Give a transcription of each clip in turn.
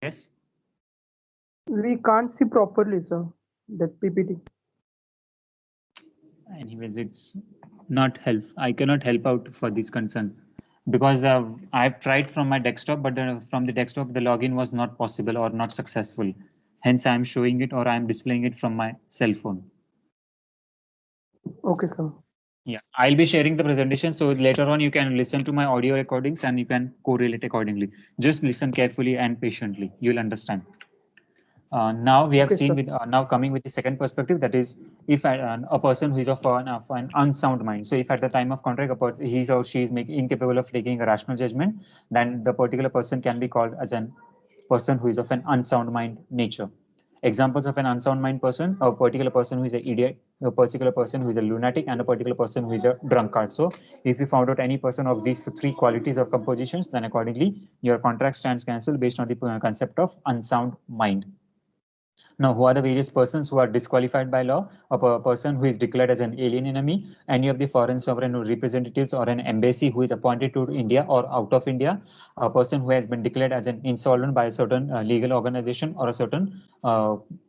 Yes. We can't see properly, sir, that PPT. Anyways, it's not help. I cannot help out for this concern because I've tried from my desktop, but from the desktop the login was not possible or not successful. Hence, I'm showing it or I'm displaying it from my cell phone. Okay, sir. Yeah, I'll be sharing the presentation. So later on, you can listen to my audio recordings and you can correlate accordingly. Just listen carefully and patiently. You'll understand. Now we have Okay, seen sir. with now coming with the second perspective, that is if a person who is of an unsound mind. So if at the time of contract he or she is incapable of taking a rational judgment, then the particular person can be called as an person who is of an unsound mind nature. Examples of an unsound mind person: a particular person who is an idiot, a particular person who is a lunatic, and a particular person who is a drunkard. So if you found out any person of these three qualities of compositions, then accordingly your contract stands cancelled based on the concept of unsound mind. Now, who are the various persons who are disqualified by law? A person who is declared as an alien enemy, any of the foreign sovereign representatives or an embassy who is appointed to India or out of India, a person who has been declared as an insolvent by a certain legal organization or a certain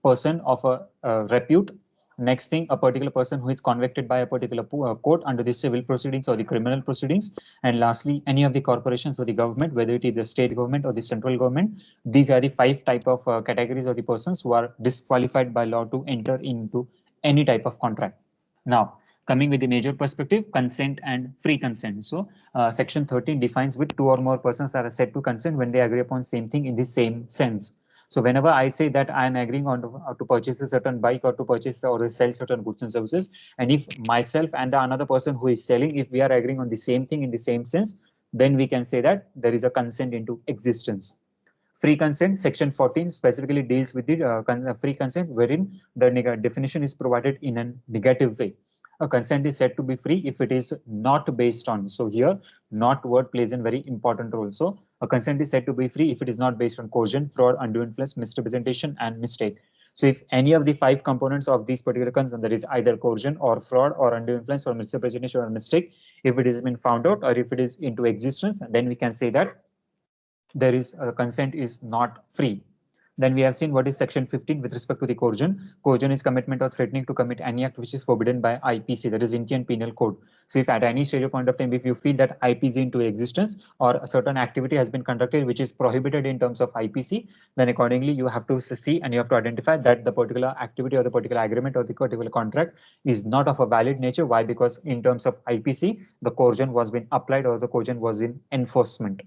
person of a repute. Next thing, a particular person who is convicted by a particular court under the civil proceedings or the criminal proceedings. And lastly, any of the corporations or the government, whether it is the state government or the central government. These are the five type of categories of the persons who are disqualified by law to enter into any type of contract. Now, coming with the major perspective, consent and free consent. So, section 13 defines with two or more persons are said to consent when they agree upon same thing in the same sense. So, whenever I say that I am agreeing on to purchase a certain bike or to purchase or sell certain goods and services, and if myself and the another person who is selling, if we are agreeing on the same thing in the same sense, then we can say that there is a consent into existence. Free consent, section 14 specifically deals with the free consent, wherein the definition is provided in a negative way. A consent is said to be free if it is not based on. So here, not word plays a very important role. So a consent is said to be free if it is not based on coercion, fraud, undue influence, misrepresentation, and mistake. So if any of the five components of these particular consent, that is either coercion or fraud or undue influence or misrepresentation or mistake, if it has been found out or if it is into existence, then we can say that there is consent is not free. Then we have seen what is section 15 with respect to the coercion. Coercion is commitment or threatening to commit any act which is forbidden by IPC, that is Indian Penal Code. So if at any stage or point of time, if you feel that IPC into existence or a certain activity has been conducted which is prohibited in terms of IPC, then accordingly you have to see and you have to identify that the particular activity or the particular agreement or the particular contract is not of a valid nature. Why? Because in terms of IPC, the coercion was being applied or the coercion was in enforcement.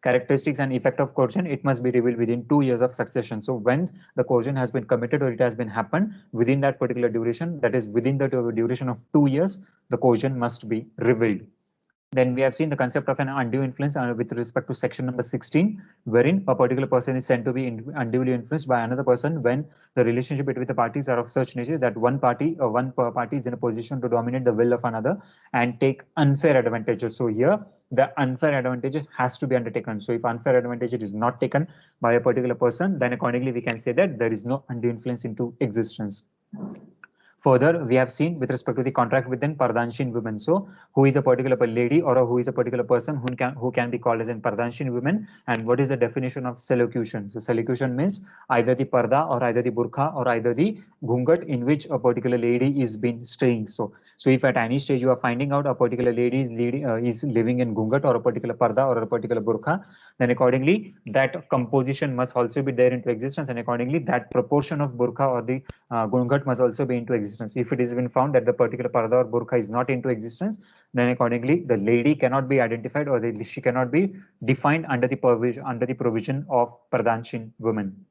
Characteristics and effect of coercion, it must be revealed within 2 years of succession. So when the coercion has been committed or it has been happened within that particular duration, that is within the duration of 2 years, the coercion must be revealed. Then we have seen the concept of an undue influence with respect to section number 16, wherein a particular person is said to be unduly influenced by another person when the relationship between the parties are of such nature that one party is in a position to dominate the will of another and take unfair advantages. So here the unfair advantage has to be undertaken. So if unfair advantage is not taken by a particular person, then accordingly we can say that there is no undue influence into existence. Further, we have seen with respect to the contract within Pardanshin women. So, who is a particular lady or who is a particular person who can be called as an Pardanshin women, and what is the definition of selocution? So, selocution means either the parda or either the burqa or either the ghungat in which a particular lady is been staying. So if at any stage you are finding out a particular lady is living in ghungat or a particular parda or a particular burqa, then accordingly that composition must also be there into existence, and accordingly that proportion of burqa or the ghungat must also be into existence. If it is been found that the particular parda or burqa is not into existence, then accordingly the lady cannot be identified or she cannot be defined under the provision of Pardanshin women.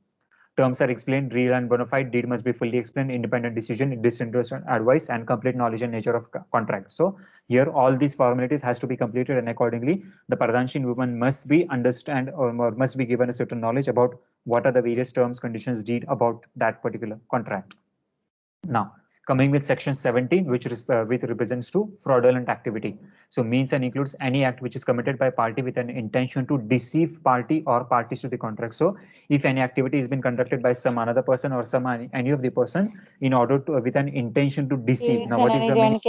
Terms are explained, real and bona fide, deed must be fully explained, independent decision, disinterested advice, and complete knowledge and nature of contract. So here all these formalities has to be completed, and accordingly the Pardanshin woman must be understand or must be given a certain knowledge about what are the various terms, conditions, deed about that particular contract. Now, coming with section 17, which represents to fraudulent activity. So means and includes any act which is committed by party with an intention to deceive party or parties to the contract. So if any activity has been conducted by some another person or some any of the person in order to with an intention to deceive. Now what is the meaning?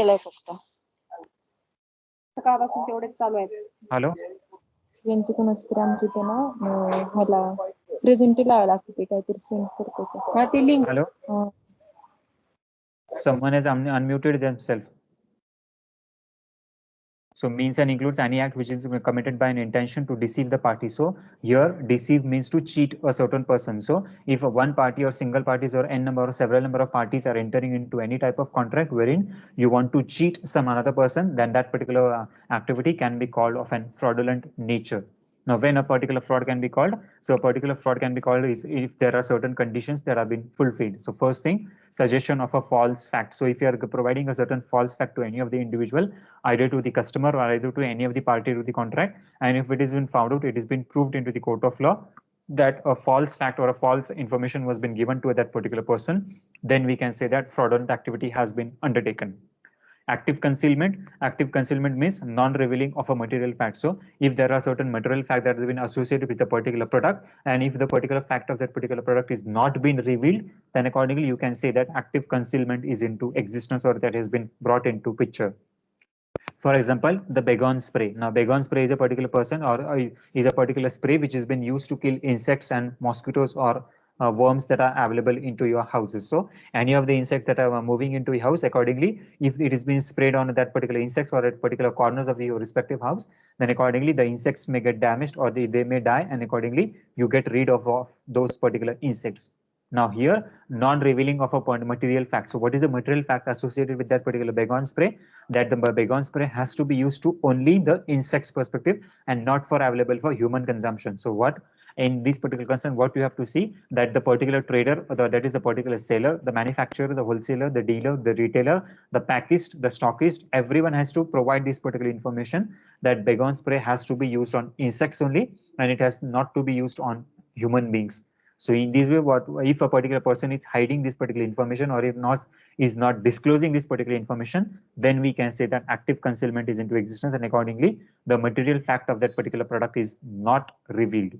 सकाळपासून तेवढेच चालू आहेत. Hello? यांची कोणाची तरी आमची इथे ना ह्याला प्रेझेंटी लावायला लागते ते काहीतरी सेंड करतो का? हा ते link. Hello? Someone has unmuted themselves. So means and includes any act which is committed by an intention to deceive the party. So here deceive means to cheat a certain person. So if one party or single parties or n number or several number of parties are entering into any type of contract wherein you want to cheat some another person, then that particular activity can be called of an fraudulent nature. Now, when a particular fraud can be called, so a particular fraud can be called is if there are certain conditions that have been fulfilled. So first thing, suggestion of a false fact. So if you are providing a certain false fact to any of the individual, either to the customer or either to any of the party to the contract, and if it has been found out, it has been proved into the court of law that a false fact or a false information was been given to that particular person, then we can say that fraudulent activity has been undertaken. Active concealment means non-revealing of a material fact. So if there are certain material fact that has been associated with a particular product, and if the particular fact of that particular product is not been revealed, then accordingly you can say that active concealment is into existence or that has been brought into picture. For example, the Baygon spray. Now, Baygon spray is a particular person or is a particular spray which has been used to kill insects and mosquitoes or worms that are available into your houses. So any of the insects that are moving into your house, accordingly, if it is being sprayed on that particular insects or at particular corners of your respective house, then accordingly the insects may get damaged or they may die, and accordingly you get rid of those particular insects. Now here, non-revealing of a material fact. So what is the material fact associated with that particular Baygon spray? That the Baygon spray has to be used to only the insects perspective and not for available for human consumption. So what in this particular concern, what you have to see that the particular trader, that is the particular seller, the manufacturer, the wholesaler, the dealer, the retailer, the packist, the stockist, everyone has to provide this particular information that Baygon spray has to be used on insects only and it has not to be used on human beings. So in this way, what if a particular person is hiding this particular information or if not is not disclosing this particular information, then we can say that active concealment is into existence and accordingly the material fact of that particular product is not revealed.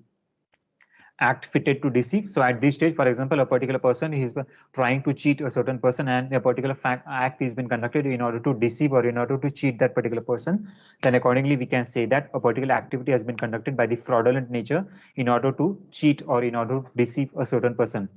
Act fitted to deceive. So at this stage, for example, a particular person is trying to cheat a certain person and a particular act is been conducted in order to deceive or in order to cheat that particular person, then accordingly we can say that a particular activity has been conducted by the fraudulent nature in order to cheat or in order to deceive a certain person.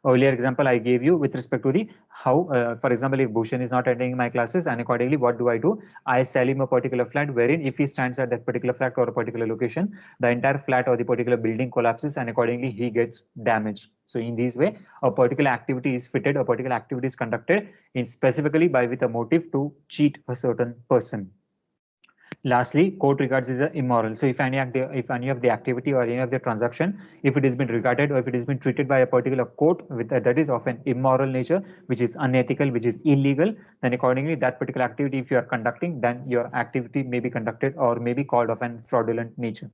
Earlier example I gave you with respect to the how, for example, if Bhushan is not attending my classes and accordingly what do? I sell him a particular flat wherein if he stands at that particular flat or a particular location, the entire flat or the particular building collapses and accordingly he gets damaged. So in this way, a particular activity is fitted, a particular activity is conducted in specifically by with a motive to cheat a certain person. Lastly, court regards is immoral. So if any of the activity or any of the transaction, if it has been regarded or if it has been treated by a particular court with that is of an immoral nature, which is unethical, which is illegal, then accordingly that particular activity, if you are conducting, then your activity may be conducted or may be called of an fraudulent nature.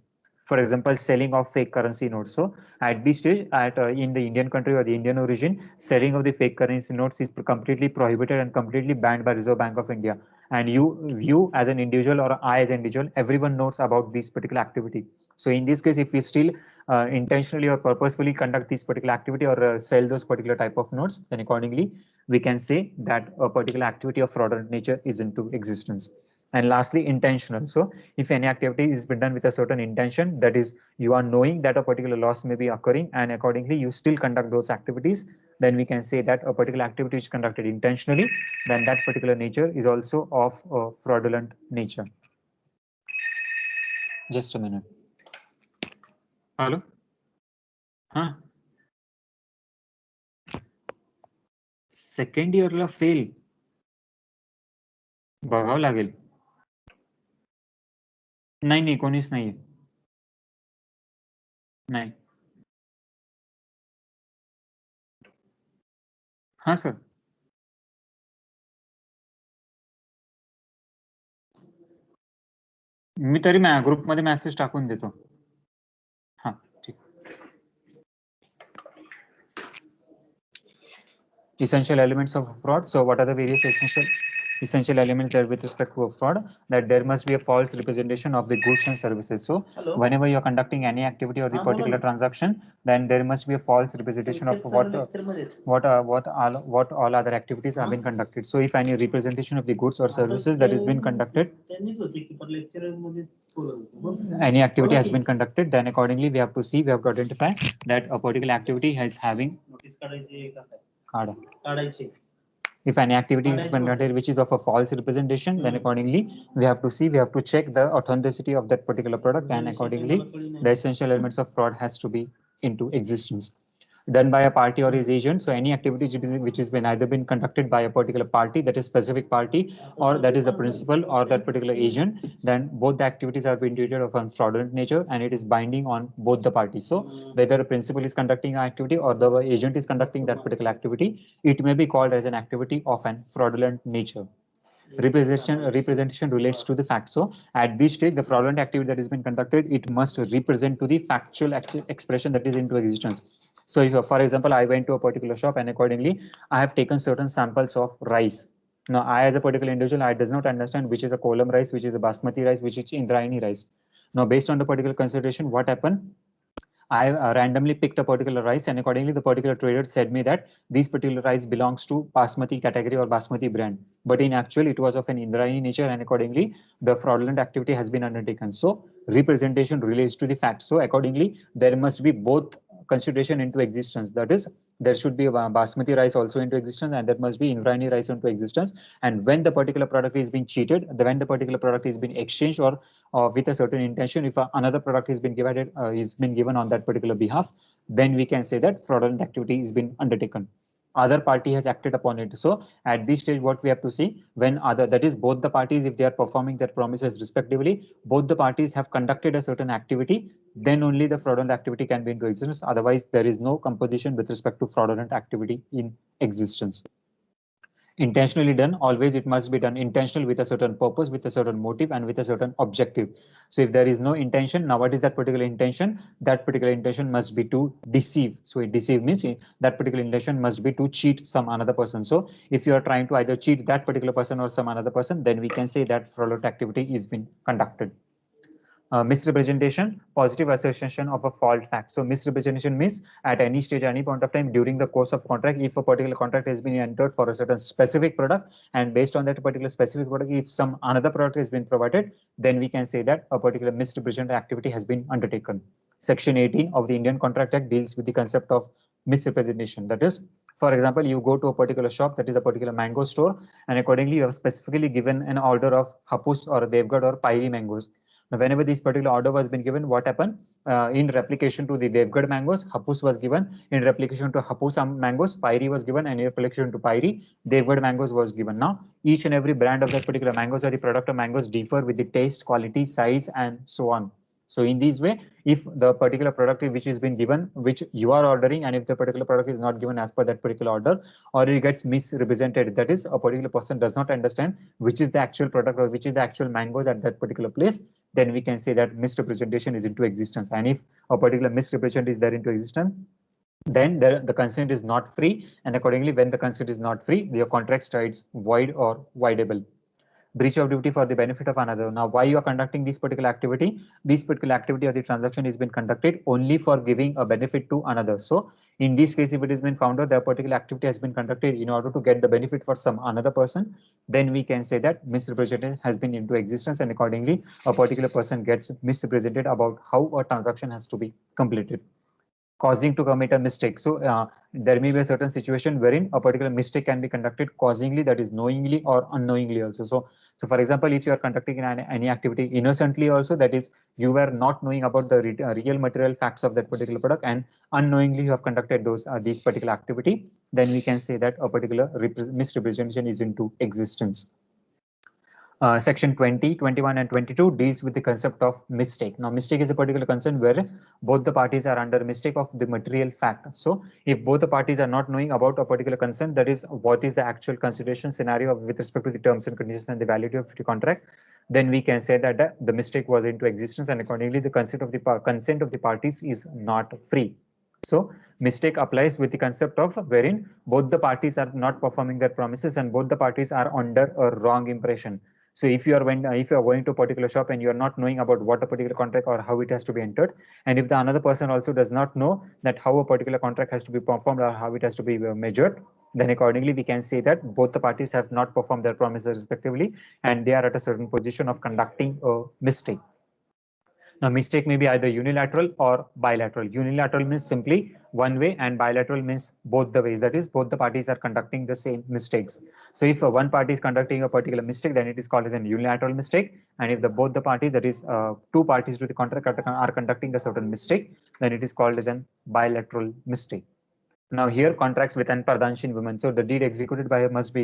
For example, selling of fake currency notes. So at this stage, in the Indian country or the Indian origin, selling of the fake currency notes is completely prohibited and completely banned by Reserve Bank of India. And you as an individual or I as an individual, everyone knows about this particular activity. So in this case, if we still intentionally or purposefully conduct this particular activity or sell those particular type of notes, then accordingly we can say that a particular activity of fraudulent nature is into existence. And lastly, intentional. So if any activity is been done with a certain intention, that is you are knowing that a particular loss may be occurring and accordingly you still conduct those activities, then we can say that a particular activity is conducted intentionally, then that particular nature is also of fraudulent nature. Just a minute. Hello? Huh? Second year La fail बघावं लागेल. नाही कोणीच नाही. नाही. हाँ sir. मी तरी ग्रुपमध्ये message टाकून देतो. हां ठीक. Essential elements of fraud. So what are the various essential essential elements there with respect to a fraud, that there must be a false representation of the goods and services. So whenever you are conducting any activity or the particular transaction, then there must be a false representation of what all other activities have been conducted. So if any representation of the goods or services that has been conducted, any activity has been conducted, then accordingly we have to see, we have to identify that a particular activity is having card. If any activity is conducted which is of a false representation, then accordingly we have to see, we have to check the authenticity of that particular product, and accordingly the essential elements of fraud has to be into existence. Done by a party or his agent. So any activity which has been either been conducted by a particular party, that is specific party, or that is the principal or that particular agent, then both the activities are being treated of a fraudulent nature, and it is binding on both the parties. So whether a principal is conducting an activity or the agent is conducting that particular activity, it may be called as an activity of an fraudulent nature. Representation relates to the fact. So at this stage, the fraudulent activity that has been conducted, it must represent to the factual expression that is into existence. So if, for example, I went to a particular shop and accordingly I have taken certain samples of rice. Now I, as a particular individual, I does not understand which is a kolam rice, which is a basmati rice, which is Indrayani rice. Now based on the particular consideration, what happened, I randomly picked a particular rice, and accordingly the particular trader said me that this particular rice belongs to basmati category or basmati brand, but in actual it was of an Indrayani nature, and accordingly the fraudulent activity has been undertaken. So representation relates to the fact. So accordingly there must be both consideration into existence, that is there should be a basmati rice also into existence, and there must be Indrayani rice into existence. And when the particular product is being cheated, when the particular product is being exchanged or with a certain intention, if another product is been given on that particular behalf, then we can say that fraudulent activity is been undertaken, other party has acted upon it. So at this stage what we have to see, when other, that is both the parties, if they are performing their promises respectively, both the parties have conducted a certain activity, then only the fraudulent activity can be into existence. Otherwise there is no composition with respect to fraudulent activity in existence. Intentionally done, always it must be done intentional, with a certain purpose, with a certain motive, and with a certain objective. So if there is no intention, now what is that particular intention? That particular intention must be to deceive. So deceive means that particular intention must be to cheat some another person. So if you are trying to either cheat that particular person or some another person, then we can say that fraudulent activity is being conducted. Misrepresentation, positive association of a fault fact. So misrepresentation means at any stage, any point of time during the course of contract, if a particular contract has been entered for a certain specific product, and based on that particular specific product, if some another product has been provided, then we can say that a particular misrepresentation activity has been undertaken. Section 18 of the Indian Contract Act deals with the concept of misrepresentation. That is, for example, you go to a particular shop, that is a particular mango store, and accordingly you have specifically given an order of Hapus or Devgad or Pairi mangoes. Now, whenever this particular order was been given, what happened? In replication to the Devgad mangoes, Hapus was given. In replication to Hapus mangoes, Pairi was given, and in replication to Pairi, Devgad mangoes was given. Now, each and every brand of that particular mangoes or the product of mangoes differ with the taste, quality, size, and so on. So in this way, if the particular product which is been given, which you are ordering, and if the particular product is not given as per that particular order, or it gets misrepresented, that is a particular person does not understand which is the actual product or which is the actual mangoes at that particular place, then we can say that misrepresentation is into existence. And if a particular misrepresentation is there into existence, then the consent is not free, and accordingly when the consent is not free, your contract states void or voidable. Breach of duty for the benefit of another. Now, why you are conducting this particular activity? This particular activity or the transaction has been conducted only for giving a benefit to another. So in this case, if it has been found out that a particular activity has been conducted in order to get the benefit for some another person, then we can say that misrepresentation has been into existence, and accordingly a particular person gets misrepresented about how a transaction has to be completed. Causing to commit a mistake. So there may be a certain situation wherein a particular mistake can be conducted causingly, that is knowingly or unknowingly also. So for example, if you are conducting any activity innocently also, that is you were not knowing about the real material facts of that particular product, and unknowingly you have conducted those these particular activity, then we can say that a particular misrepresentation is into existence. Section 20, 21, and 22 deals with the concept of mistake. Now, mistake is a particular concern where both the parties are under mistake of the material fact. So, if both the parties are not knowing about a particular concern, that is what is the actual consideration scenario with respect to the terms and conditions and the validity of the contract, then we can say that the mistake was into existence, and accordingly the consent of the parties is not free. So mistake applies with the concept of wherein both the parties are not performing their promises and both the parties are under a wrong impression. So if you are going to a particular shop and you are not knowing about what a particular contract or how it has to be entered, and if the another person also does not know that how a particular contract has to be performed or how it has to be measured, then accordingly we can say that both the parties have not performed their promises respectively and they are at a certain position of conducting a mistake. Now, mistake may be either unilateral or bilateral. Unilateral means simply one way and bilateral means both the ways. That is, both the parties are conducting the same mistakes. So if one party is conducting a particular mistake, then it is called as a unilateral mistake. And if both the parties, that is two parties to the contract are conducting a certain mistake, then it is called as a bilateral mistake. Now here contracts with an Pradhanshin woman. So the deed executed by her must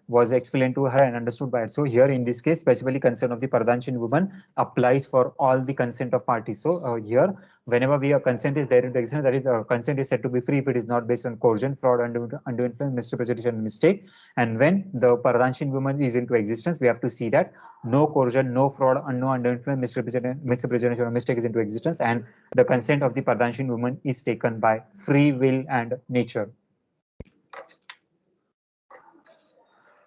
was explained to her and understood by her. So here in this case, specifically concern of the Pradhanshin woman applies for all the consent of parties. So here, whenever we have consent is there in the existence, that is consent is said to be free if it is not based on coercion, fraud, undue influence, misrepresentation, and mistake. And when the Pradhanshin woman is into existence, we have to see that no coercion, no fraud, no undue influence, misrepresentation, or mistake is into existence, and the consent of the Pradhanshin woman is taken by free will and nature.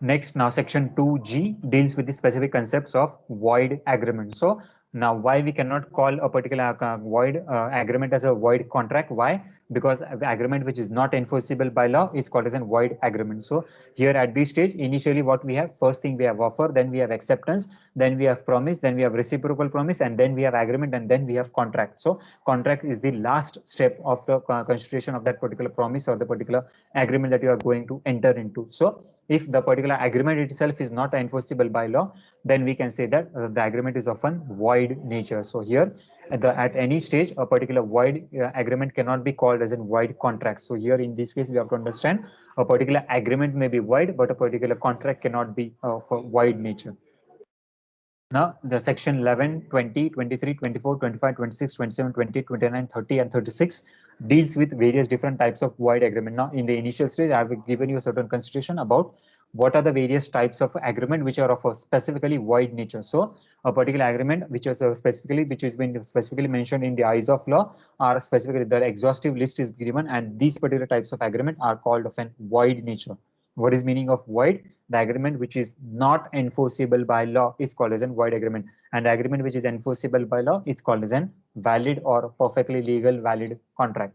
Next, now section 2G deals with the specific concepts of void agreement. So now why we cannot call a particular void agreement as a void contract? Why? Because the agreement which is not enforceable by law is called as a void agreement. So here at this stage, initially what we have, first thing we have offer, then we have acceptance, then we have promise, then we have reciprocal promise, and then we have agreement, and then we have contract. So contract is the last step of the constitution of that particular promise or the particular agreement that you are going to enter into. So if the particular agreement itself is not enforceable by law, then we can say that the agreement is often void nature. So here at any stage, a particular void agreement cannot be called as a void contract. So here in this case, we have to understand a particular agreement may be void, but a particular contract cannot be of a void nature. Now, the section 11, 20, 23, 24, 25, 26, 27, 20, 29, 30, and 36 deals with various different types of void agreement. Now, in the initial stage, I have given you a certain constitution about what are the various types of agreement which are of a specifically void nature. So, a particular agreement which is been specifically mentioned in the eyes of law, are specifically the exhaustive list is given, and these particular types of agreement are called of an void nature. What is meaning of void? The agreement which is not enforceable by law is called as a void agreement, and the agreement which is enforceable by law is called as a valid or perfectly legal valid contract.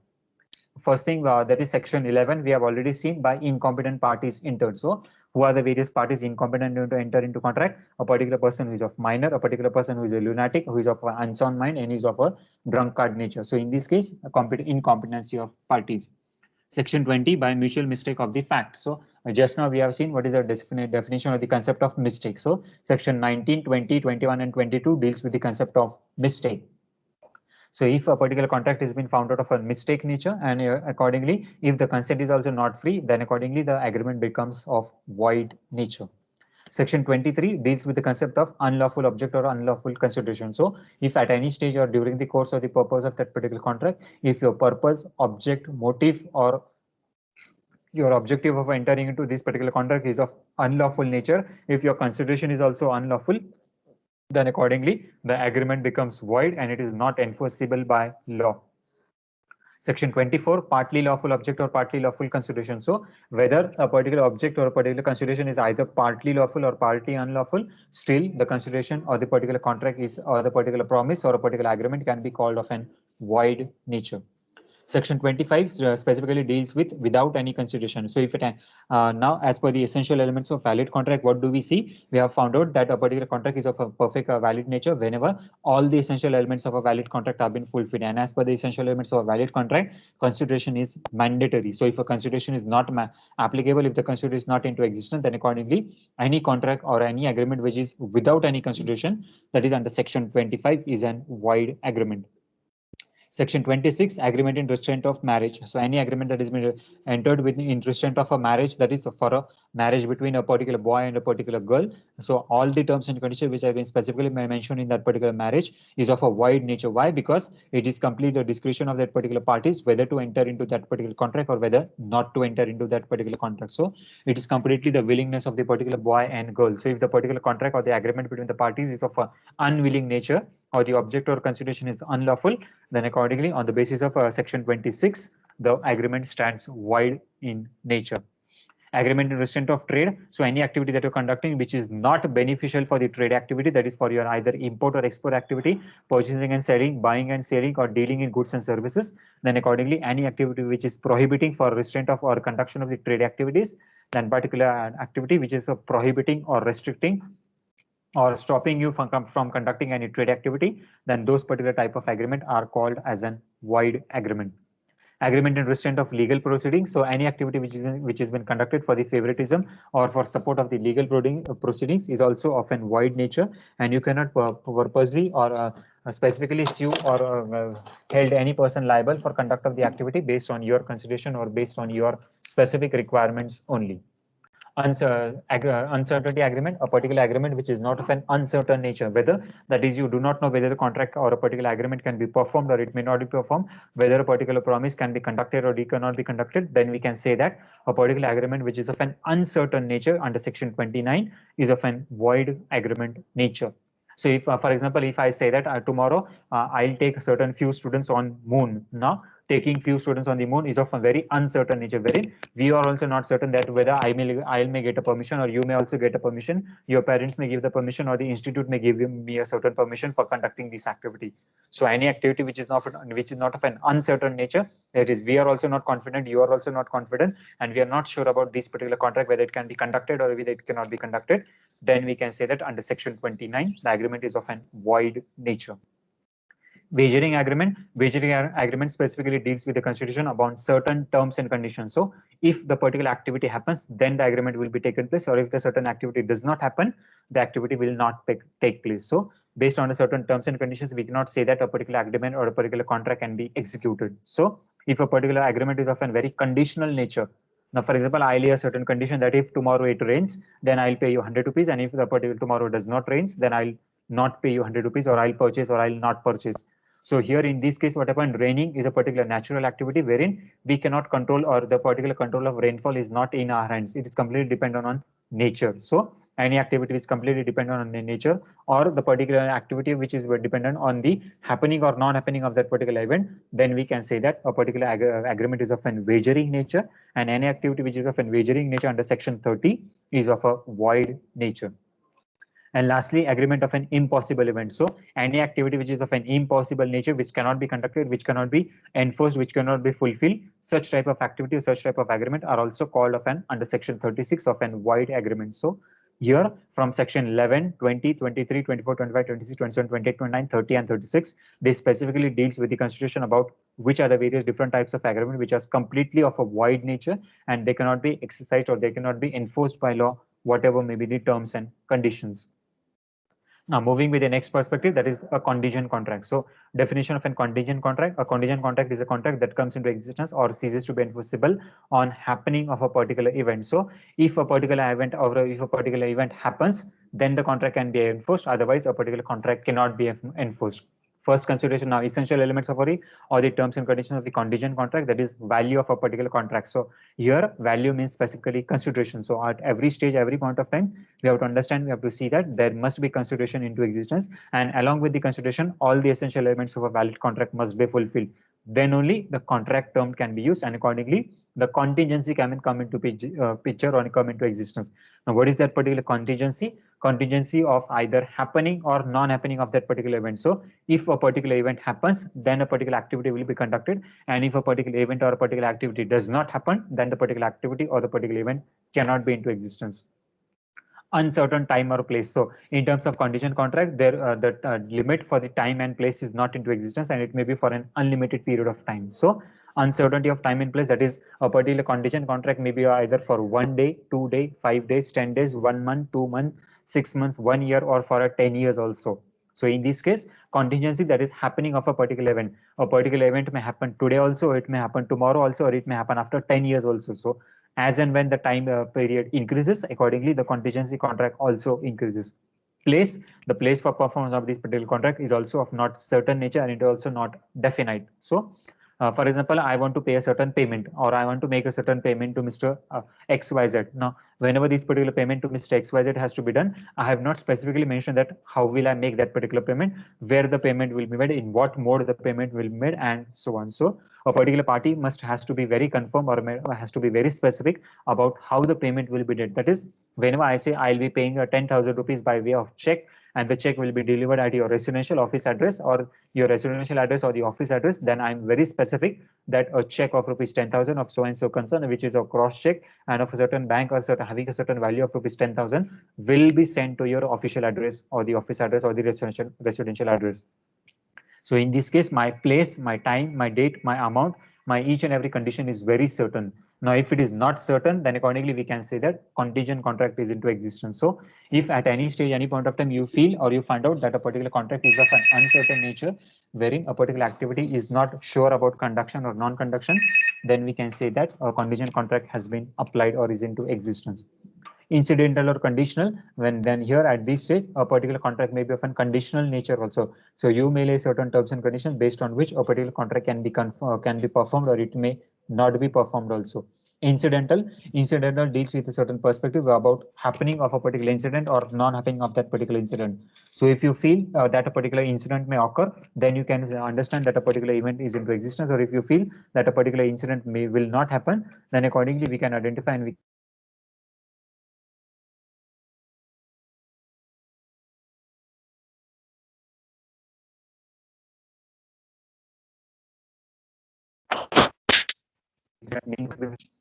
First thing, that is section 11, we have already seen by incompetent parties entered. So who are the various parties incompetent to enter into contract? A particular person who is of minor, a particular person who is a lunatic, who is of an unsound mind, and is of a drunkard nature. So in this case, incompetency of parties. Section 20, by mutual mistake of the fact. So just now we have seen what is the definition of the concept of mistake. So section 19, 20, 21, and 22 deals with the concept of mistake. So if a particular contract has been found out of a mistake nature, and accordingly, if the consent is also not free, then accordingly the agreement becomes of void nature. Section 23 deals with the concept of unlawful object or unlawful consideration. So if at any stage or during the course or the purpose of that particular contract, if your purpose, object, motive, or your objective of entering into this particular contract is of unlawful nature, if your consideration is also unlawful, then accordingly the agreement becomes void and it is not enforceable by law. Section 24, partly lawful object or partly lawful consideration. So whether a particular object or a particular consideration is either partly lawful or partly unlawful, still the consideration or the particular contract is, or the particular promise or a particular agreement can be called of an void nature. Section 25 specifically deals with without any consideration. So if it now, as per the essential elements of valid contract, what do we see? We have found out that a particular contract is of a perfect valid nature whenever all the essential elements of a valid contract have been fulfilled. And as per the essential elements of a valid contract, consideration is mandatory. So if a consideration is not applicable, if the consideration is not into existence, then accordingly any contract or any agreement which is without any consideration, that is under section 25, is an void agreement. Section 26, agreement in restraint of marriage. So any agreement that has been entered in restraint of a marriage, that is for a marriage between a particular boy and a particular girl. So all the terms and conditions which have been specifically mentioned in that particular marriage is of a void nature. Why? Because it is completely the discretion of that particular parties whether to enter into that particular contract or whether not to enter into that particular contract. So it is completely the willingness of the particular boy and girl. So if the particular contract or the agreement between the parties is of a unwilling nature, or the object or consideration is unlawful, then accordingly on the basis of section 26, the agreement stands void in nature. Agreement in restraint of trade. So any activity that you're conducting which is not beneficial for the trade activity, that is for your either import or export activity, purchasing and selling, buying and selling, or dealing in goods and services, then accordingly any activity which is prohibiting for restraint of or conduction of the trade activities, then particular activity which is prohibiting or restricting or stopping you from conducting any trade activity, then those particular type of agreement are called as an void agreement. Agreement in restraint of legal proceedings. So any activity which has been conducted for the favoritism or for support of the legal proceedings is also of an void nature, and you cannot purposely or specifically sue or held any person liable for conduct of the activity based on your consideration or based on your specific requirements only. Uncertainty agreement, a particular agreement which is not of an uncertain nature, whether that is you do not know whether the contract or a particular agreement can be performed or it may not be performed, whether a particular promise can be conducted or it cannot be conducted, then we can say that a particular agreement which is of an uncertain nature under section 29 is of an void agreement nature. So if, for example, if I say that tomorrow I'll take certain few students on moon, now taking few students on the moon is of a very uncertain nature, wherein we are also not certain that whether I may get a permission or you may also get a permission. Your parents may give the permission or the institute may give me a certain permission for conducting this activity. So any activity which is not of an uncertain nature, that is, we are also not confident, you are also not confident, and we are not sure about this particular contract whether it can be conducted or whether it cannot be conducted, then we can say that under section 29 the agreement is of an void nature. Wagering agreement. Wagering agreement specifically deals with the constitution about certain terms and conditions. So if the particular activity happens, then the agreement will be taken place, or if the certain activity does not happen, the activity will not take place. So based on a certain terms and conditions, we cannot say that a particular agreement or a particular contract can be executed. So if a particular agreement is of a very conditional nature, now for example, I'll lay a certain condition that if tomorrow it rains, then I'll pay you 100 rupees, and if the particular tomorrow does not rains, then I'll not pay you 100 rupees, or I'll purchase or I'll not purchase. So here in this case, what happened, raining is a particular natural activity wherein we cannot control, or the particular control of rainfall is not in our hands. It is completely dependent on nature. So any activity is completely dependent on the nature, or the particular activity which is dependent on the happening or non happening of that particular event, then we can say that a particular agreement is of an wagering nature, and any activity which is of an wagering nature under section 30 is of a void nature. And lastly, agreement of an impossible event. So any activity which is of an impossible nature, which cannot be conducted, which cannot be enforced, which cannot be fulfilled, such type of activity, such type of agreement are also called of an under section 36 of an void agreement. So here from section 11, 20, 23, 24, 25, 26, 27, 28, 29, 30 and 36, they specifically deals with the constitution about which are the various different types of agreement which are completely of a void nature, and they cannot be exercised or they cannot be enforced by law, whatever may be the terms and conditions. Now moving with the next perspective, that is a contingent contract. So definition of a contingent contract. A contingent contract is a contract that comes into existence or ceases to be enforceable on happening of a particular event. So if a particular event or if a particular event happens, then the contract can be enforced. Otherwise, a particular contract cannot be enforced. First consideration now, essential elements of a or the terms and conditions of the contingent contract, that is value of a particular contract. So here value means specifically consideration. So at every stage, every point of time, we have to understand, we have to see that there must be consideration into existence, and along with the consideration, all the essential elements of a valid contract must be fulfilled. Then only the contract term can be used, and accordingly the contingency can come into picture or come into existence. Now what is that particular contingency? Contingency of either happening or non-happening of that particular event. So if a particular event happens, then a particular activity will be conducted, and if a particular event or a particular activity does not happen, then the particular activity or the particular event cannot be into existence. Uncertain time or place. So in terms of contingent contract, there the limit for the time and place is not into existence, and it may be for an unlimited period of time. So uncertainty of time and place, that is a particular contingent contract may be either for 1 day, 2 day, 5 days, 10 days, 1 month, 2 months, 6 months, 1 year, or for a 10 years also. So in this case, contingency, that is happening of a particular event. A particular event may happen today also, it may happen tomorrow also, or it may happen after 10 years also. So as and when the time period increases, accordingly the contingency contract also increases. Place, the place for performance of this particular contract is also of not certain nature, and it is also not definite. So For example, I want to pay a certain payment, or I want to make a certain payment to Mr. XYZ. Now, whenever this particular payment to Mr. XYZ has to be done, I have not specifically mentioned that how will I make that particular payment, where the payment will be made, in what mode the payment will be made, and so on. So a particular party has to be very confirm, or has to be very specific about how the payment will be done. That is, whenever I say I'll be paying 10,000 rupees by way of check, and the check will be delivered at your residential office address, or your residential address, or the office address, then I'm very specific that a check of rupees 10,000 of so and so concern, which is a cross check and of a certain bank, or certain having a certain value of rupees 10,000, will be sent to your official address, or the office address, or the residential address. So in this case, my place, my time, my date, my amount, my each and every condition is very certain. Now, if it is not certain, then accordingly we can say that contingent contract is into existence. So if at any stage, any point of time you feel or you find out that a particular contract is of an uncertain nature, wherein a particular activity is not sure about conduction or non-conduction, then we can say that a contingent contract has been applied or is into existence. Incidental or conditional, when then here at this stage a particular contract may be of a conditional nature also. So you may lay certain terms and conditions based on which a particular contract can be performed, or it may not be performed also. Incidental deals with a certain perspective about happening of a particular incident or non-happening of that particular incident. So if you feel that a particular incident may occur, then you can understand that a particular event is into existence. Or if you feel that a particular incident will not happen, then accordingly we can identify and we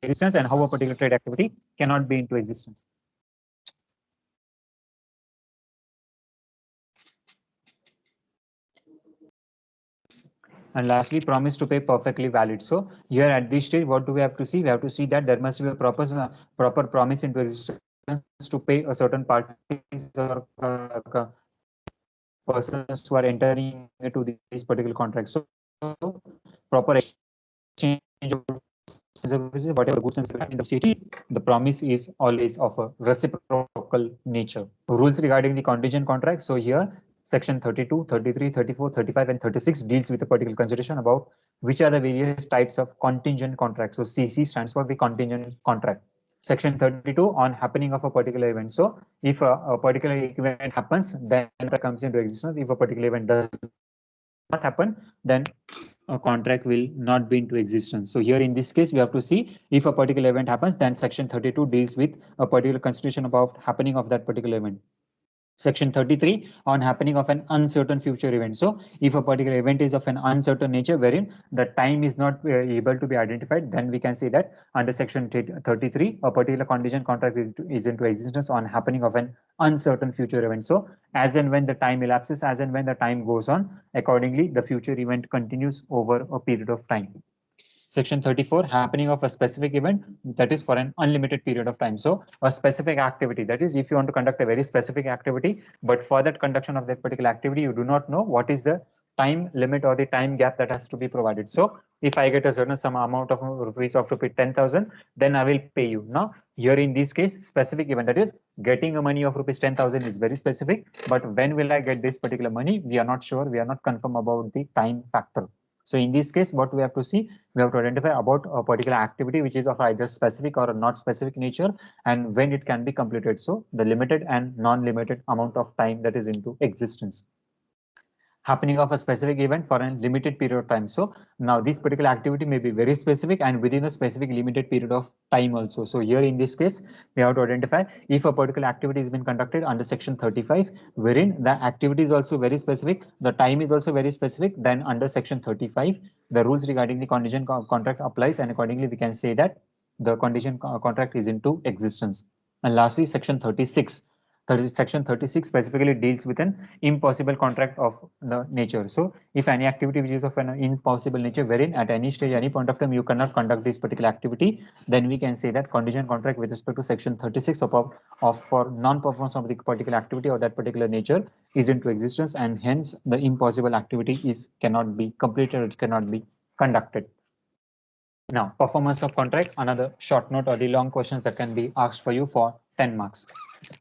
existence, and how a particular trade activity cannot be into existence. And lastly, promise to pay perfectly valid. So here at this stage, what do we have to see? We have to see that there must be a proper promise into existence to pay a certain parties or persons who are entering into this particular contract. So proper exchange of services, whatever goods and services in the city, the promise is always of a reciprocal nature. Rules regarding the contingent contract. So here section 32, 33, 34, 35, and 36 deals with a particular consideration about which are the various types of contingent contracts. So CC stands for the contingent contract. Section 32 on happening of a particular event. So if a particular event happens, then it comes into existence. If a particular event does not happen, then a contract will not be into existence. So here in this case, we have to see if a particular event happens, then section 32 deals with a particular consideration about happening of that particular event. Section 33 on happening of an uncertain future event. So if a particular event is of an uncertain nature, wherein the time is not able to be identified, then we can say that under section 33, a particular contingent contract is into existence on happening of an uncertain future event. So as and when the time elapses, as and when the time goes on, accordingly, the future event continues over a period of time. Section 34, happening of a specific event, that is for an unlimited period of time. So a specific activity, that is if you want to conduct a very specific activity, but for that conduction of that particular activity, you do not know what is the time limit or the time gap that has to be provided. So if I get a certain some amount of rupees 10,000, then I will pay you. Now here in this case, specific event, that is getting a money of rupees 10,000 is very specific, but when will I get this particular money? We are not sure. We are not confirm about the time factor. So in this case, what we have to see, we have to identify about a particular activity which is of either specific or not specific nature, and when it can be completed. So the limited and non-limited amount of time that is into existence. Happening of a specific event for a limited period of time. So now this particular activity may be very specific and within a specific limited period of time also. So here in this case, we have to identify if a particular activity has been conducted under section 35, wherein the activity is also very specific, the time is also very specific, then under section 35, the rules regarding the contingent contract applies, and accordingly we can say that the contingent contract is into existence. And lastly, section 36. Section 36 specifically deals with an impossible contract of the nature. So if any activity which is of an impossible nature, wherein at any stage, any point of time, you cannot conduct this particular activity, then we can say that contingent contract with respect to section 36 of for non-performance of the particular activity or that particular nature is into existence, and hence the impossible activity cannot be completed, or it cannot be conducted. Now, performance of contract, another short note or the long questions that can be asked for you for 10 marks.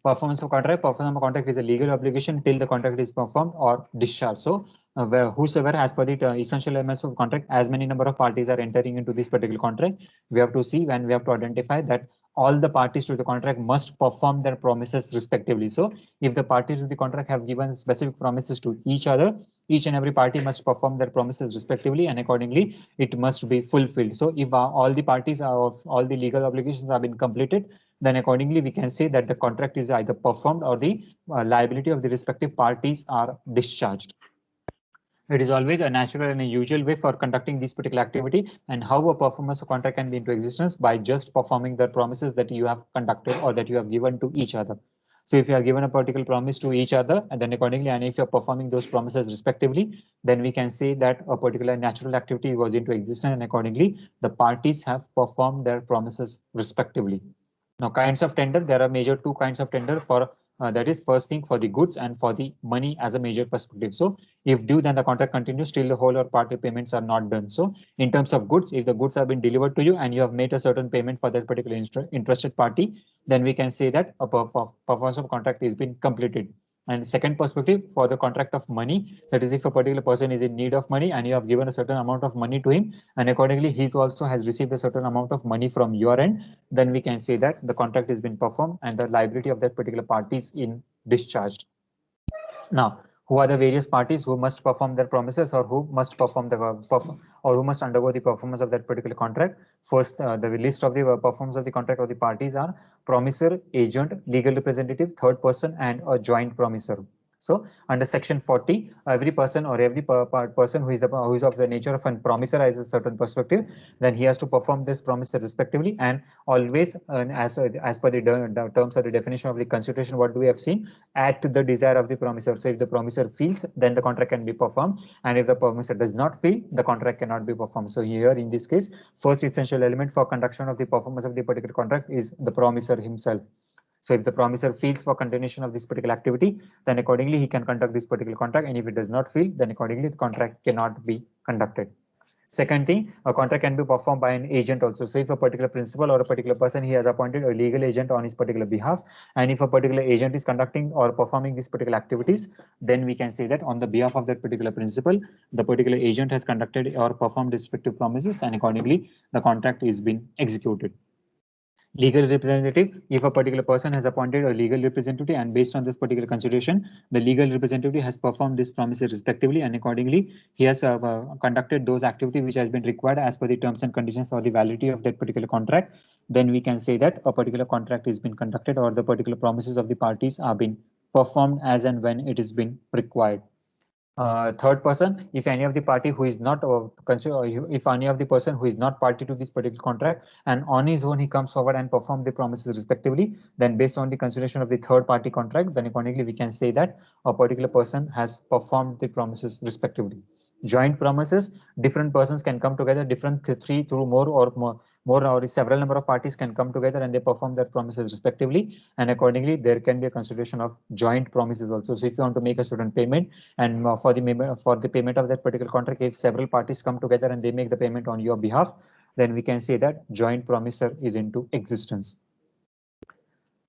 Performance of contract is a legal obligation till the contract is performed or discharged. So where whosoever, as per the essential elements of contract, as many number of parties are entering into this particular contract, we have to see and we have to identify that all the parties to the contract must perform their promises respectively. So if the parties to the contract have given specific promises to each other, each and every party must perform their promises respectively, and accordingly it must be fulfilled. So if all the parties are of all the legal obligations have been completed, then accordingly we can say that the contract is either performed or the liability of the respective parties are discharged. It is always a natural and a usual way for conducting this particular activity, and how a performance of contract can be into existence by just performing the promises that you have conducted or that you have given to each other. So if you have given a particular promise to each other, and then accordingly, and if you're performing those promises respectively, then we can say that a particular natural activity was into existence, and accordingly the parties have performed their promises respectively. Now, kinds of tender, there are major two kinds of tender for that is first thing for the goods and for the money as a major perspective. So if due, then the contract continues till the whole or part of payments are not done. So in terms of goods, if the goods have been delivered to you and you have made a certain payment for that particular interested party, then we can say that a performance of contract is been completed. And second perspective for the contract of money, that is if a particular person is in need of money and you have given a certain amount of money to him, and accordingly he also has received a certain amount of money from your end, then we can say that the contract has been performed and the liability of that particular party is in discharged. Now, who are the various parties who must perform their promises or who must perform the or who must undergo the performance of that particular contract? First, the list of the performance of the contract of the parties are promisor, agent, legal representative, third person, and a joint promisor. So under section 40, every person or every person who is of the nature of a promisor has a certain perspective, then he has to perform this promise respectively, and always as per the terms or the definition of the constitution, what we have seen, at the desire of the promisor. So if the promisor feels, then the contract can be performed, and if the promisor does not feel, the contract cannot be performed. So here in this case, first essential element for conduction of the performance of the particular contract is the promisor himself. So if the promisor feels for continuation of this particular activity, then accordingly he can conduct this particular contract, and if it does not feel, then accordingly the contract cannot be conducted. Second thing, a contract can be performed by an agent also. So if a particular principal or a particular person, he has appointed a legal agent on his particular behalf, and if a particular agent is conducting or performing these particular activities, then we can say that on the behalf of that particular principal, the particular agent has conducted or performed respective promises, and accordingly the contract is being executed. Legal representative, if a particular person has appointed a legal representative and based on this particular consideration, the legal representative has performed these promises respectively, and accordingly he has conducted those activities which has been required as per the terms and conditions or the validity of that particular contract, then we can say that a particular contract has been conducted or the particular promises of the parties are being performed as and when it is been required. Third person, if any of the party who is not if any of the person who is not party to this particular contract and on his own he comes forward and perform the promises respectively, then based on the consideration of the third party contract, then accordingly we can say that a particular person has performed the promises respectively. Joint promises, different persons can come together, different three through more or several number of parties can come together and they perform their promises respectively, and accordingly there can be a consideration of joint promises also. So if you want to make a certain payment, and for the payment of that particular contract, if several parties come together and they make the payment on your behalf, then we can say that joint promisor is into existence.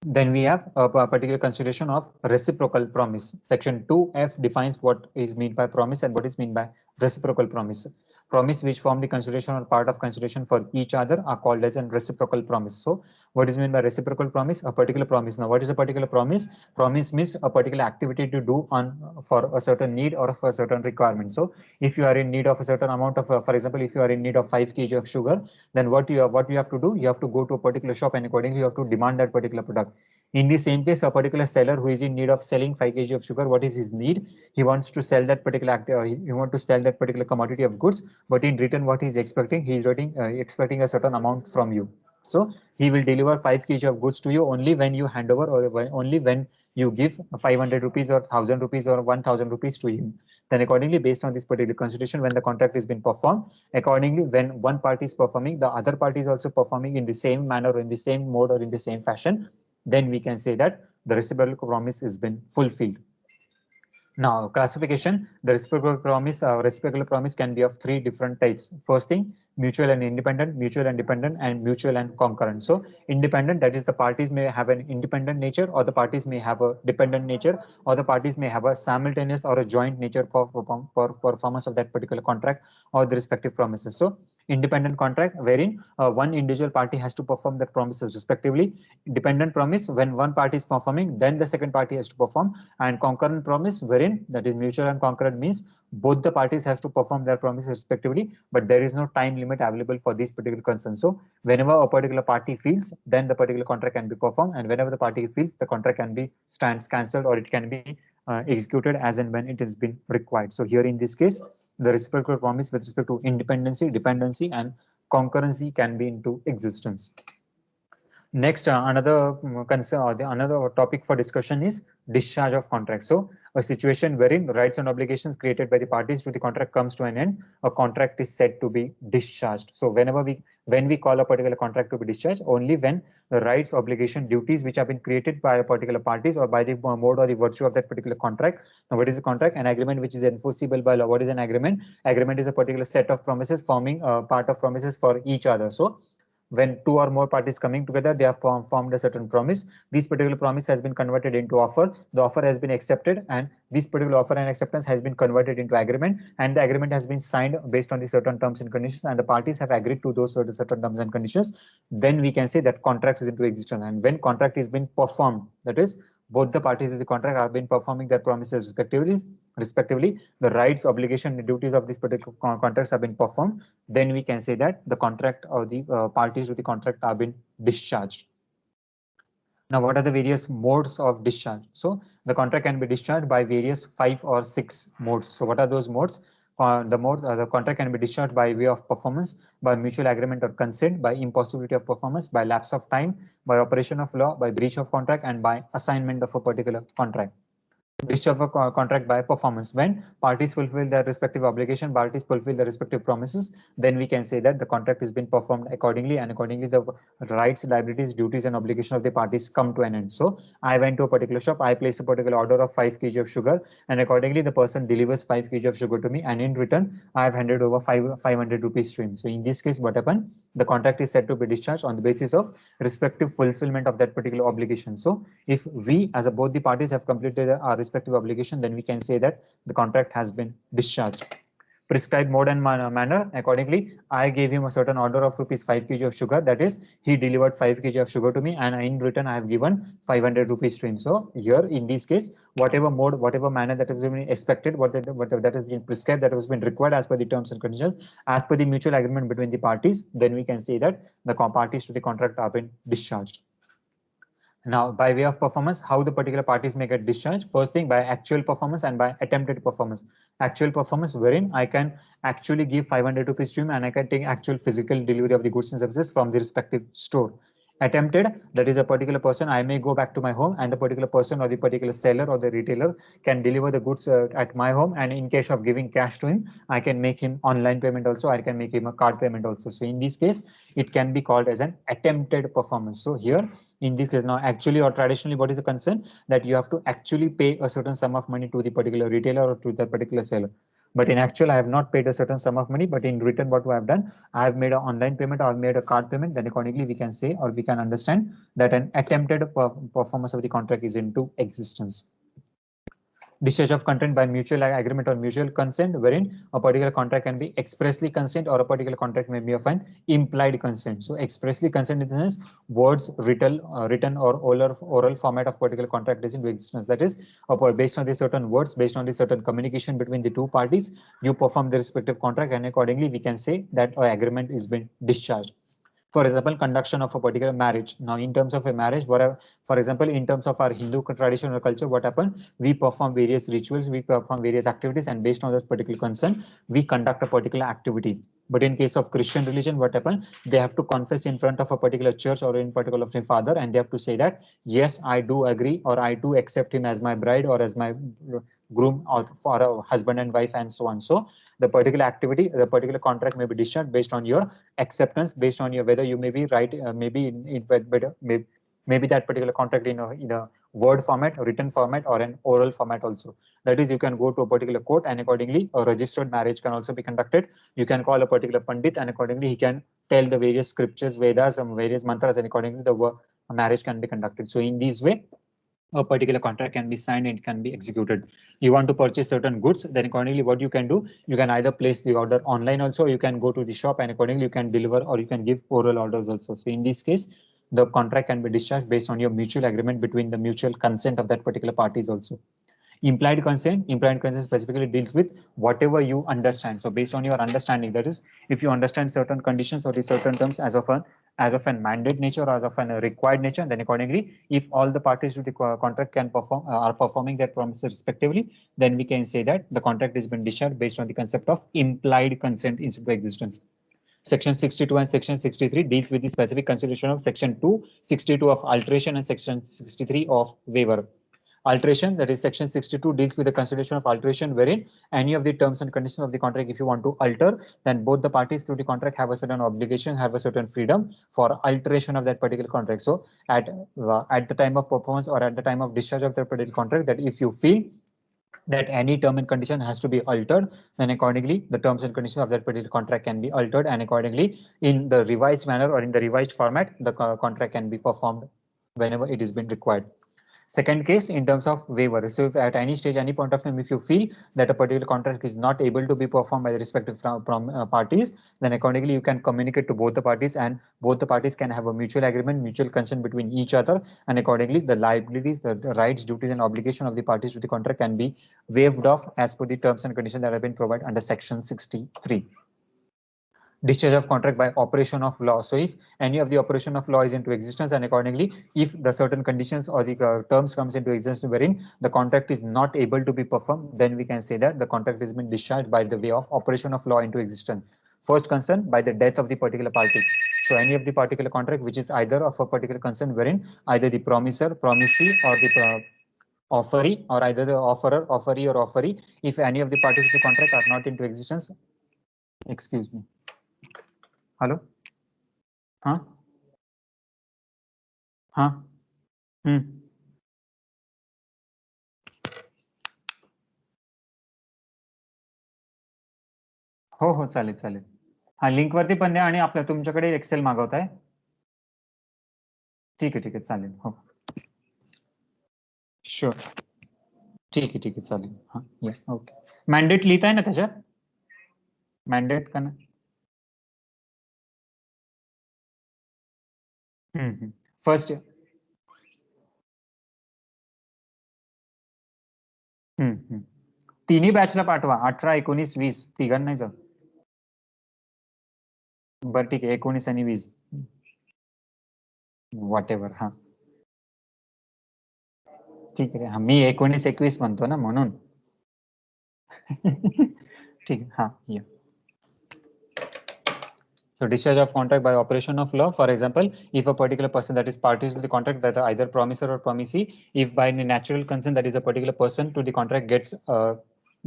Then we have a particular consideration of reciprocal promise. Section 2F defines what is meant by promise and what is meant by reciprocal promise. Promise which form the consideration or part of consideration for each other are called as a reciprocal promise. So what is meant by reciprocal promise? A particular promise. Now what is a particular promise? Promise means a particular activity to do on for a certain need or for a certain requirement. So if you are in need of a certain amount of, for example, if you are in need of 5 kg of sugar, then what you have to do, you have to go to a particular shop and accordingly you have to demand that particular product. In the same case, a particular seller who is in need of selling 5 kg of sugar, what is his need? He wants to sell that particular he wants to sell that particular commodity of goods, but in return, what he is expecting, he is expecting a certain amount from you. So he will deliver 5 kg of goods to you only when you hand over or only when you give 500 rupees or 1000 rupees or 1000 rupees to him. Then accordingly, based on this particular consideration, when the contract has been performed, accordingly, when one party is performing, the other party is also performing in the same manner, or in the same mode, or in the same fashion, then we can say that the reciprocal promise has been fulfilled. Now, classification, the reciprocal promise can be of three different types. First thing, mutual and independent, mutual and dependent, and mutual and concurrent. So independent, that is the parties may have an independent nature, or the parties may have a dependent nature, or the parties may have a simultaneous or a joint nature for performance of that particular contract or the respective promises. So independent contract, wherein one individual party has to perform that promises respectively. Dependent promise, when one party is performing, then the second party has to perform. And concurrent promise, wherein that is mutual and concurrent, means both the parties have to perform their promises respectively, but there is no time limit available for these particular concerns. So whenever a particular party feels, then the particular contract can be performed, and whenever the party feels, the contract can be cancelled, or it can be executed as and when it has been required. So here in this case, the reciprocal promise with respect to independency, dependency, and concurrency can be into existence. Next, another concern or another topic for discussion is discharge of contract. So a situation wherein rights and obligations created by the parties to the contract comes to an end, a contract is said to be discharged. So when we call a particular contract to be discharged, only when the rights, obligation, duties which have been created by a particular parties or by the mode or the virtue of that particular contract. Now, what is a contract? An agreement which is enforceable by law. What is an agreement? Agreement is a particular set of promises forming part of promises for each other. So when two or more parties coming together, they have formed a certain promise. This particular promise has been converted into offer. The offer has been accepted, and this particular offer and acceptance has been converted into agreement, and the agreement has been signed based on the certain terms and conditions, and the parties have agreed to those certain terms and conditions. Then we can say that contract is into existence. And when contract is being performed, that is, both the parties of the contract have been performing their promises respectively, the rights, obligation, and duties of these particular contracts have been performed, then we can say that the contract or the parties to the contract have been discharged. Now, what are the various modes of discharge? So the contract can be discharged by various 5 or 6 modes. So what are those modes? The contract can be discharged by way of performance, by mutual agreement or consent, by impossibility of performance, by lapse of time, by operation of law, by breach of contract, and by assignment of a particular contract. Discharge of a contract by performance. When parties fulfill their respective obligation, parties fulfill their respective promises, then we can say that the contract has been performed accordingly, and accordingly the rights, liabilities, duties, and obligation of the parties come to an end. So I went to a particular shop, I place a particular order of 5 kg of sugar, and accordingly the person delivers 5 kg of sugar to me, and in return I have handed over 500 rupees to him. So in this case, what happened? The contract is said to be discharged on the basis of respective fulfillment of that particular obligation. So if we as a both the parties have completed our respective obligation, then we can say that the contract has been discharged. Prescribed mode and manner, accordingly I gave him a certain order of rupees 5 kg of sugar, that is, he delivered 5 kg of sugar to me, and in return I have given 500 rupees to him. So here in this case, whatever mode, whatever manner that has been expected, whatever that has been prescribed, that has been required as per the terms and conditions, as per the mutual agreement between the parties, then we can say that the parties to the contract have been discharged. Now, by way of performance, how the particular parties may get discharged? First thing, by actual performance and by attempted performance. Actual performance, wherein I can actually give 500 rupees to him, and I can take actual physical delivery of the goods and services from the respective store. Attempted, that is, a particular person, I may go back to my home, and the particular person or the particular seller or the retailer can deliver the goods at my home, and in case of giving cash to him, I can make him online payment also, I can make him a card payment also. So in this case, it can be called as an attempted performance. So here in this case, now actually or traditionally, what is the concern? That you have to actually pay a certain sum of money to the particular retailer or to the particular seller. But in actual, I have not paid a certain sum of money, but in return, what I have done, I have made an online payment or I've made a card payment. Then accordingly, we can say, or we can understand that an attempted performance of the contract is into existence. Discharge of contract by mutual agreement or mutual consent, wherein a particular contract can be expressly consent, or a particular contract may be of an implied consent. So expressly consent in the sense words, written or oral format of particular contract is into existence. That is, based on the certain words, based on the certain communication between the two parties, you perform the respective contract, and accordingly we can say that an agreement is been discharged. For example, conduction of a particular marriage. Now, in terms of a marriage, for example, in terms of our Hindu tradition or culture, what happened? We perform various rituals, we perform various activities, and based on this particular concern, we conduct a particular activity. But in case of Christian religion, what happened? They have to confess in front of a particular church or in particular of a father, and they have to say that, yes, I do agree, or I do accept him as my bride or as my groom, or for a husband and wife, and so on. So the particular activity, the particular contract may be discharged based on your acceptance, based on your whether you may be right, maybe maybe that particular contract in a word format, written format, or an oral format also. That is, you can go to a particular court and accordingly a registered marriage can also be conducted. You can call a particular pandit and accordingly he can tell the various scriptures, Vedas, and various mantras, and accordingly the marriage can be conducted. So in this way, a particular contract can be signed and it can be executed. You want to purchase certain goods, then accordingly what you can do, you can either place the order online also, you can go to the shop and accordingly you can deliver, or you can give oral orders also. So in this case, the contract can be discharged based on your mutual agreement between the mutual consent of that particular parties also. Implied consent specifically deals with whatever you understand. So based on your understanding, that is, if you understand certain conditions or the certain terms as of a mandate nature or as of a required nature, then accordingly, if all the parties to the contract can perform are performing their promises respectively, then we can say that the contract has been discharged based on the concept of implied consent into existence. Section 62 and Section 63 deals with the specific consideration of Section 262 of alteration and Section 63 of waiver. Alteration, that is Section 62, deals with the consideration of alteration, wherein any of the terms and conditions of the contract, if you want to alter, then both the parties to the contract have a certain obligation, have a certain freedom for alteration of that particular contract. So at the time of performance or at the time of discharge of that particular contract, that if you feel that any term and condition has to be altered, then accordingly the terms and conditions of that particular contract can be altered, and accordingly in the revised manner or in the revised format, the contract can be performed whenever it is been required. Second case, in terms of waiver. So if at any stage, any point of time, if you feel that a particular contract is not able to be performed by the respective parties, then accordingly you can communicate to both the parties, and both the parties can have a mutual agreement, mutual consent between each other, and accordingly the liabilities, the rights, duties, and obligation of the parties to the contract can be waived off as per the terms and conditions that have been provided under Section 63. Discharge of contract by operation of law. So if any of the operation of law is into existence, and accordingly if the certain conditions or the terms comes into existence wherein the contract is not able to be performed, then we can say that the contract has been discharged by the way of operation of law into existence. First concern, by the death of the particular party. So any of the particular contract which is either of a particular concern wherein either the promisor, promisee, or the offeree, or either the offerer, offeree, or offeree, if any of the parties to the contract are not into existence. Excuse me. Hello? Huh? Huh? हो हो चालेल चालेल. हा link वरती पण द्या आणि आपल्या तुमच्याकडे एक्सेल मागवताय. ठीक आहे चालेल. हो शुअर. ठीक आहे चालेल. हा या ओके. मॅन्डेट लिहिताय ना त्याच्यात? मॅन्डेट का ना? फर्स्ट तिन्ही बॅचला पाठवा. 18, 19, 20 तिघांना नाही जाऊ. बरं ठीक आहे. 19 आणि 20 व्हॉट एव्हर. हा ठीक आहे. मी 19, 21 म्हणतो ना म्हणून. ठीक आहे. हा या. So discharge of contract by operation of law. For example, if a particular person that is parties to the contract that are either promisor or promisee, if by natural consent that is a particular person to the contract gets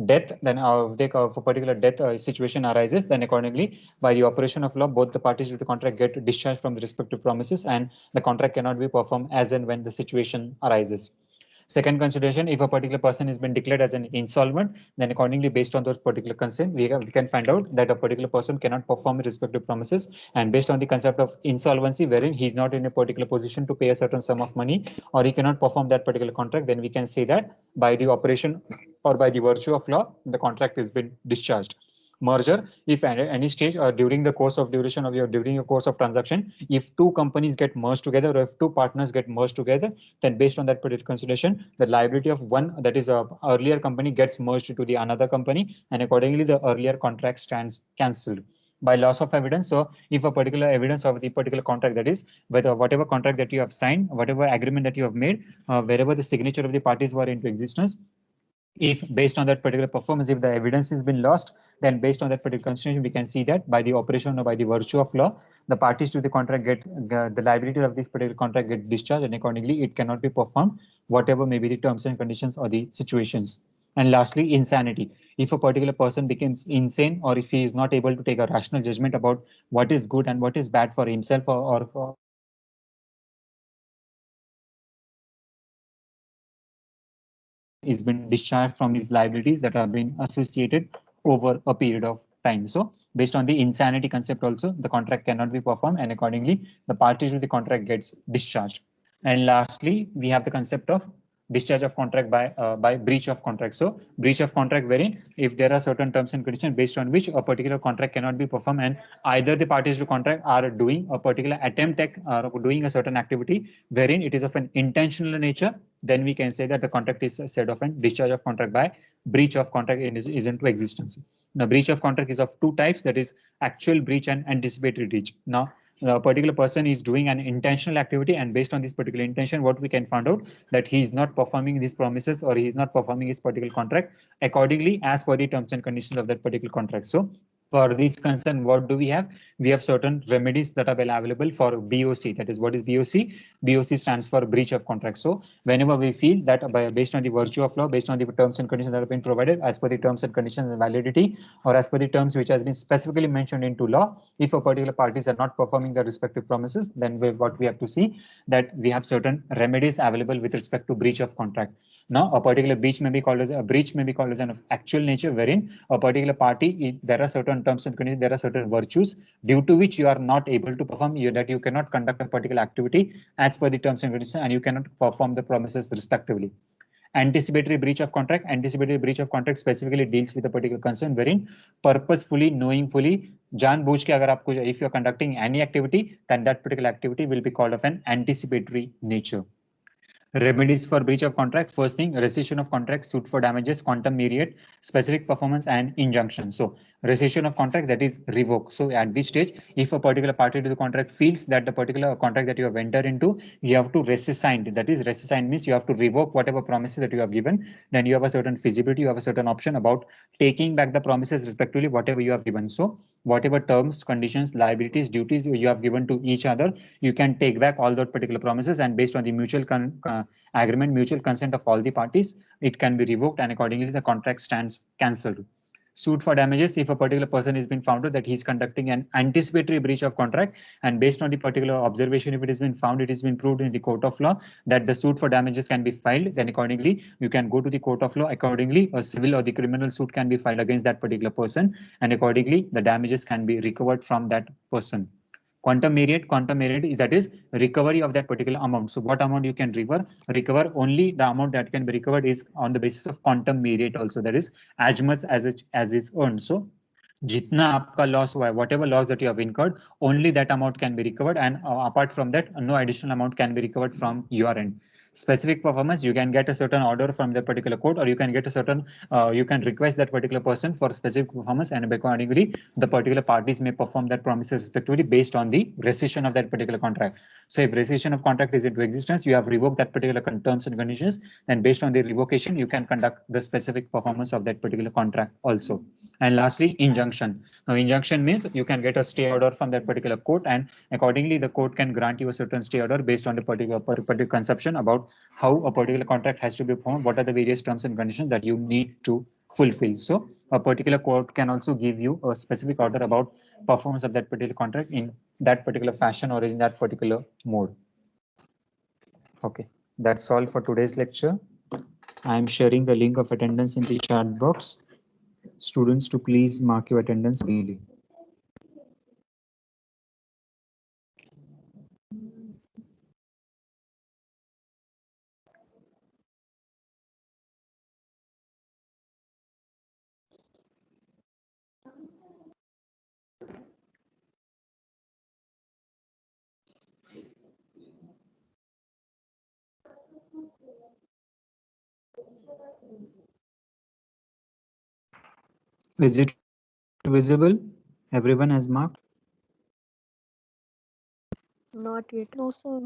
death, then if a particular death situation arises, then accordingly by the operation of law, both the parties to the contract get discharged from the respective promises, and the contract cannot be performed as and when the situation arises. Second consideration, if a particular person has been declared as an insolvent, then accordingly based on those particular consent, we can find out that a particular person cannot perform respective promises, and based on the concept of insolvency, wherein he is not in a particular position to pay a certain sum of money, or he cannot perform that particular contract, then we can say that by the operation or by the virtue of law, the contract has been discharged. Merger, if at any stage or during the course of duration of during your course of transaction, if two companies get merged together, or if two partners get merged together, then based on that particular consideration, the liability of one, that is a earlier company, gets merged to the another company, and accordingly the earlier contract stands cancelled. By loss of evidence, so if a particular evidence of the particular contract, that is whether whatever contract that you have signed, whatever agreement that you have made, wherever the signature of the parties were into existence, if based on that particular performance, if the evidence has been lost, then based on that particular consideration, we can see that by the operation or by the virtue of law, the parties to the contract get the liability of this particular contract get discharged, and accordingly it cannot be performed, whatever may be the terms and conditions or the situations. And lastly, insanity. If a particular person becomes insane, or if he is not able to take a rational judgment about what is good and what is bad for himself or for is been discharged from his liabilities that have been associated over a period of time. So based on the insanity concept also, the contract cannot be performed, and accordingly the parties to the contract gets discharged. And lastly, we have the concept of discharge of contract by breach of contract. So breach of contract wherein if there are certain terms and conditions based on which a particular contract cannot be performed, and either the parties to contract are doing a particular attempt at doing a certain activity wherein it is of an intentional nature, then we can say that the contract is said of an discharge of contract by breach of contract is into existence. Now breach of contract is of two types, that is actual breach and anticipatory breach. Now a particular person is doing an intentional activity, and based on this particular intention, what we can find out that he is not performing these promises or he is not performing his particular contract accordingly as per the terms and conditions of that particular contract. So for this concern, what do we have? We have certain remedies that are available for BOC. That is, what is BOC? BOC stands for breach of contract. So whenever we feel that based on the virtue of law, based on the terms and conditions that have been provided as per the terms and conditions and validity, or as per the terms which has been specifically mentioned into law, if a particular parties are not performing their respective promises, then what we have to see that we have certain remedies available with respect to breach of contract. Now, a particular breach may be called as an actual nature, wherein a particular party, there are certain terms and conditions, there are certain virtues due to which you are not able to perform, that you cannot conduct a particular activity as per the terms and conditions, and you cannot perform the promises respectively. Anticipatory breach of contract. Anticipatory breach of contract specifically deals with a particular concern wherein purposefully, knowingfully, जानबूझ के अगर आपको, if you are conducting any activity, then that particular activity will be called of an anticipatory nature. Remedies for breach of contract. First thing, rescission of contract, suit for damages, quantum merit, specific performance, and injunction. So rescission of contract, that is revoke. So at this stage, if a particular party to the contract feels that the particular contract that you have entered into, you have to rescind. That is, rescind means you have to revoke whatever promises that you have given. Then you have a certain feasibility, you have a certain option about taking back the promises respectively, whatever you have given. So whatever terms, conditions, liabilities, duties you have given to each other, you can take back all those particular promises, and based on the mutual agreement, mutual consent of all the parties, it can be revoked, and accordingly the contract stands cancelled. Suit for damages. If a particular person has been found out that he is conducting an anticipatory breach of contract, and based on the particular observation, if it has been found, it has been proved in the court of law that the suit for damages can be filed, then accordingly you can go to the court of law. Accordingly, a civil or the criminal suit can be filed against that particular person, and accordingly the damages can be recovered from that person. Quantum merit, that is recovery of that particular amount. So what amount you can recover, only the amount that can be recovered is on the basis of quantum merit also, that is as much as is earned. So jitna aapka loss hua hai, whatever loss that you have incurred, only that amount can be recovered, and apart from that, no additional amount can be recovered from your end. Specific performance, you can get a certain order from the particular court, or you can get a certain, you can request that particular person for specific performance, and accordingly the particular parties may perform that promises respectively based on the rescission of that particular contract. So if rescission of contract is into existence, you have revoked that particular terms and conditions, then based on the revocation, you can conduct the specific performance of that particular contract also. And lastly, injunction. Now, injunction means you can get a stay order from that particular court, and accordingly the court can grant you a certain stay order based on the particular conception about how a particular contract has to be performed, what are the various terms and conditions that you need to fulfill. So a particular court can also give you a specific order about performance of that particular contract in that particular fashion or in that particular mode. Okay, that's all for today's lecture. I am sharing the link of attendance in the chat box. Students, to please mark your attendance daily. Is it visible? Everyone has marked? Not yet. No, sir.